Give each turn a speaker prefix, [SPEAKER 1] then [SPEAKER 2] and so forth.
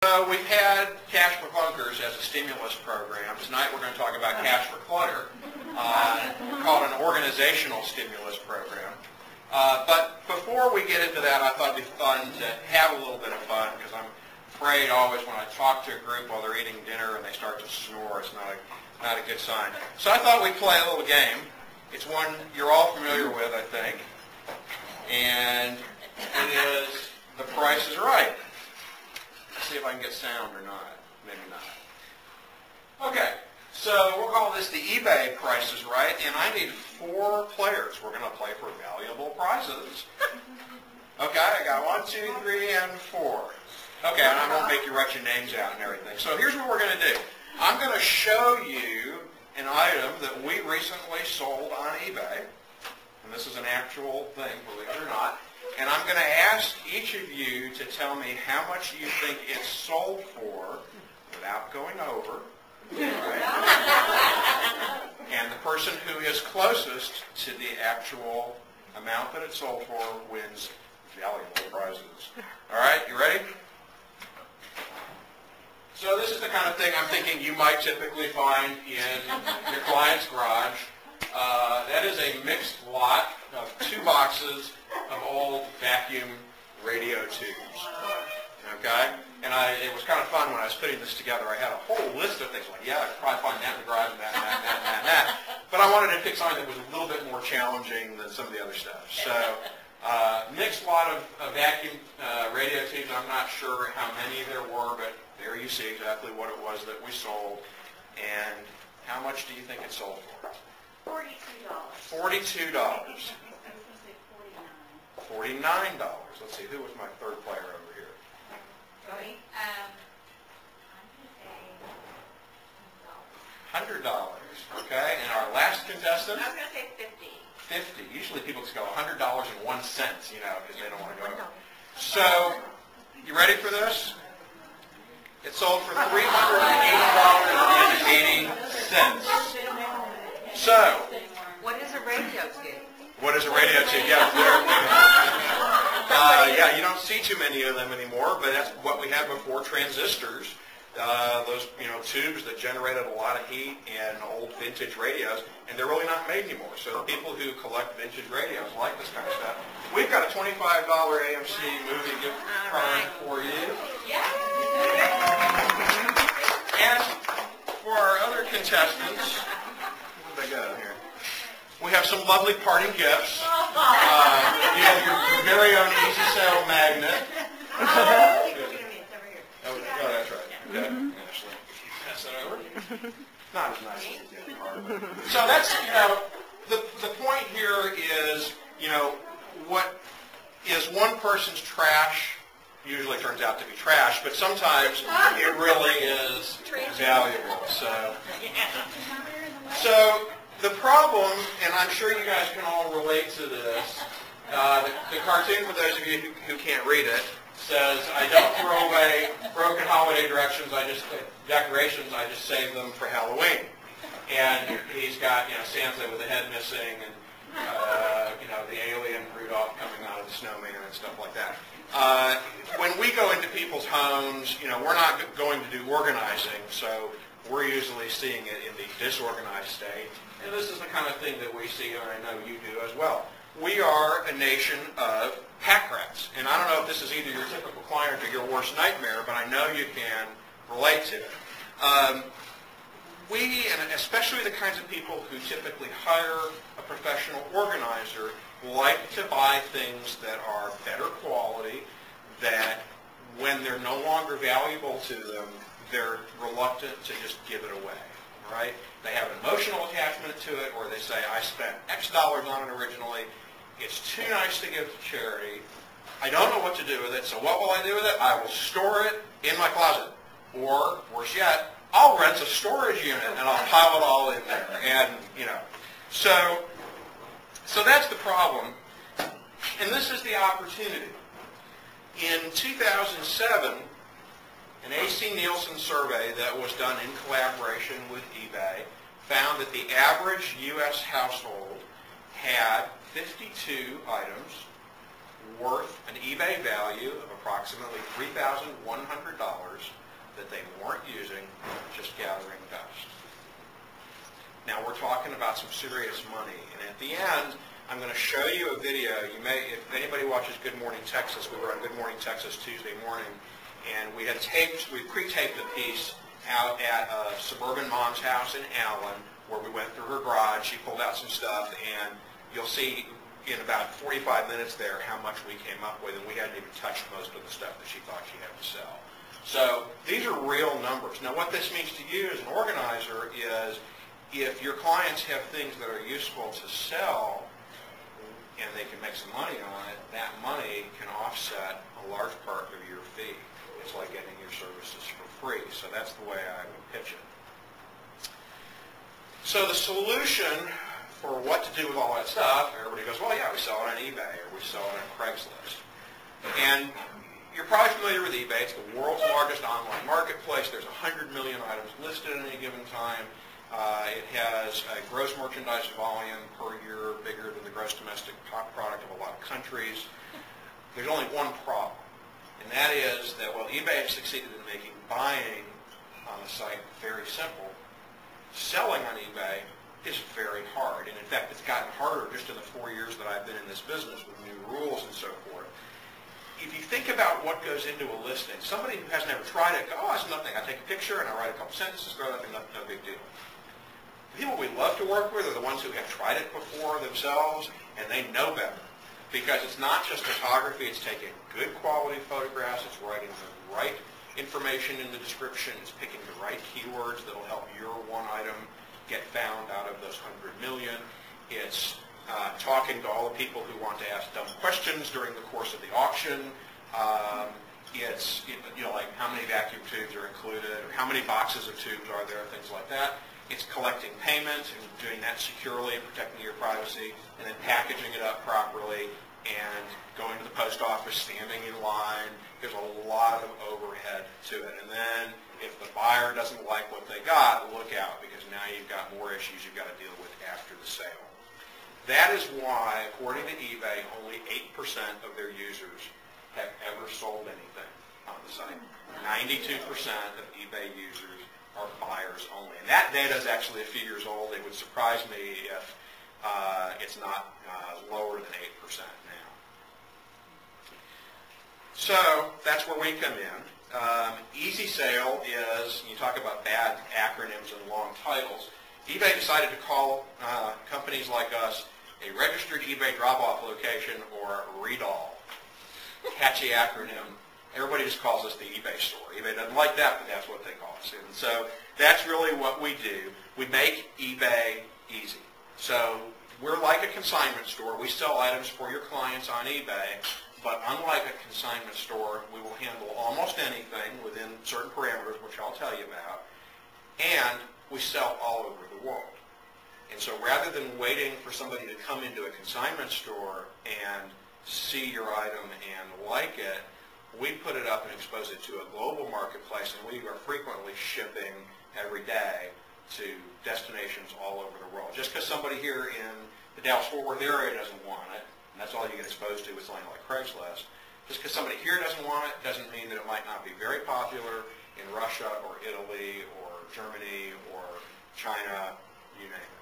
[SPEAKER 1] So we've had Cash for Clunkers as a stimulus program. Tonight we're going to talk about Cash for Clutter, called an organizational stimulus program. But before we get into that, I thought it'd be fun to have a little bit of fun, because I'm afraid always when I talk to a group while they're eating dinner and they start to snore, it's not a good sign. So I thought we'd play a little game. It's one you're all familiar with, I think, and it is The Price is Right. Let's see if I can get sound or not. Maybe not. Okay, so we'll call this the eBay Price is Right, and I need 4 players. We're going to play for valuable prizes. Okay, I got 1, 2, 3, and 4. Okay, and I won't make you write your names out and everything. So here's what we're going to do. I'm going to show you an item that we recently sold on eBay, and this is an actual thing, believe it or not. And I'm going to ask each of you to tell me how much you think it's sold for without going over. Right? And the person who is closest to the actual amount that it's sold for wins valuable prizes. All right, you ready? So this is the kind of thing I'm thinking you might typically find in your client's garage. That is a mixed lot of 2 boxes of old vacuum radio tubes. Okay? And it was kind of fun when I was putting this together. I had a whole list of things like, yeah, I could probably find that in the garage and that and that and that and that and that. But I wanted to pick something that was a little bit more challenging than some of the other stuff. So mixed lot of vacuum radio tubes. I'm not sure how many there were, but there you see exactly what it was that we sold. And how much do you think it sold for?
[SPEAKER 2] $42.
[SPEAKER 1] $42. $49. Let's see, who was my third player over here?
[SPEAKER 2] I'm
[SPEAKER 1] $100. Okay, and our last contestant?
[SPEAKER 2] going to say 50.
[SPEAKER 1] 50. Usually people just go $100.01, you know, because they don't want to go over. So, you ready for this? It sold for $380.80. So,
[SPEAKER 2] What is a radio tube?
[SPEAKER 1] what is a radio tube? Yeah, yeah, you don't see too many of them anymore, but that's what we had before transistors. Those, tubes that generated a lot of heat and old vintage radios, and they're really not made anymore. So the people who collect vintage radios like this kind of stuff. We've got a $25 AMC movie gift card for you. And for our other contestants, what have I got here? We have some lovely parting gifts. You have your very own Easy Sale magnet. Oh, that's right. Okay. Ashley, pass that over. Not as nice as you did. So that's, the point here is, what is one person's trash usually turns out to be trash, but sometimes it really is valuable. So the problem, and I'm sure you guys can all relate to this, the cartoon, for those of you who can't read it, says, I don't throw away broken holiday decorations, I just save them for Halloween. And he's got, Santa with a head missing, and, the alien Rudolph coming out of the snowman and stuff like that. When we go into people's homes, we're not going to do organizing, so we're usually seeing it in the disorganized state. And this is the kind of thing that we see, and I know you do as well. We are a nation of pack rats. And I don't know if this is either your typical client or your worst nightmare, but I know you can relate to it. We, and especially the kinds of people who typically hire a professional organizer, like to buy things that are better quality, that when they're no longer valuable to them, they're reluctant to just give it away, right? They have an emotional attachment to it, or they say, I spent X dollars on it originally, it's too nice to give to charity, I don't know what to do with it, so what will I do with it? I will store it in my closet. Or, worse yet, I'll rent a storage unit and I'll pile it all in there. And, so that's the problem. And this is the opportunity. In 2007, an AC Nielsen survey that was done in collaboration with eBay found that the average U.S. household had 52 items worth an eBay value of approximately $3,100 out some serious money. And at the end, I'm going to show you a video. You may, if anybody watches Good Morning Texas, we were on Good Morning Texas Tuesday morning, and we pre-taped the piece out at a suburban mom's house in Allen, where we went through her garage. She pulled out some stuff, and you'll see in about 45 minutes there how much we came up with, and we hadn't even touched most of the stuff that she thought she had to sell. So these are real numbers. Now what this means to you as an organizer is if your clients have things that are useful to sell and they can make some money on it, that money can offset a large part of your fee. It's like getting your services for free. So that's the way I would pitch it. So the solution for what to do with all that stuff, everybody goes, well, yeah, we sell it on eBay or we sell it on Craigslist. And you're probably familiar with eBay. It's the world's largest online marketplace. There's 100 million items listed at any given time. It has a gross merchandise volume per year bigger than the gross domestic product of a lot of countries. There's only one problem, and that is that while eBay has succeeded in making buying on the site very simple, selling on eBay is very hard. And in fact, it's gotten harder just in the 4 years that I've been in this business with new rules and so forth. If you think about what goes into a listing, somebody who has never tried it, go, oh, it's nothing. I take a picture and I write a couple sentences, throw that thing up, no big deal. The people we love to work with are the ones who have tried it before themselves, and they know better. Because it's not just photography, it's taking good quality photographs, it's writing the right information in the description, it's picking the right keywords that will help your one item get found out of those 100 million. It's talking to all the people who want to ask dumb questions during the course of the auction. It's, like how many vacuum tubes are included, or how many boxes of tubes are there, things like that. It's collecting payment and doing that securely, protecting your privacy, and then packaging it up properly and going to the post office, standing in line. There's a lot of overhead to it. And then if the buyer doesn't like what they got, look out, because now you've got more issues you've got to deal with after the sale. That is why, according to eBay, only 8% of their users have ever sold anything on the site. 92% of eBay users are buyers only. And that data is actually a few years old. It would surprise me if it's not lower than 8% now. So that's where we come in. Easy Sale is, you talk about bad acronyms and long titles, eBay decided to call companies like us a registered eBay drop-off location, or REDOL. Catchy acronym. Everybody just calls us the eBay store. eBay doesn't like that, but that's what they call us. And so that's really what we do. We make eBay easy. So we're like a consignment store. We sell items for your clients on eBay, but unlike a consignment store, we will handle almost anything within certain parameters, which I'll tell you about, and we sell all over the world. And so rather than waiting for somebody to come into a consignment store and see your item and like it, we put it up and expose it to a global marketplace, and we are frequently shipping every day to destinations all over the world. Just because somebody here in the Dallas-Fort Worth area doesn't want it, and that's all you get exposed to with something like Craigslist, just because somebody here doesn't want it doesn't mean that it might not be very popular in Russia or Italy or Germany or China, you name it.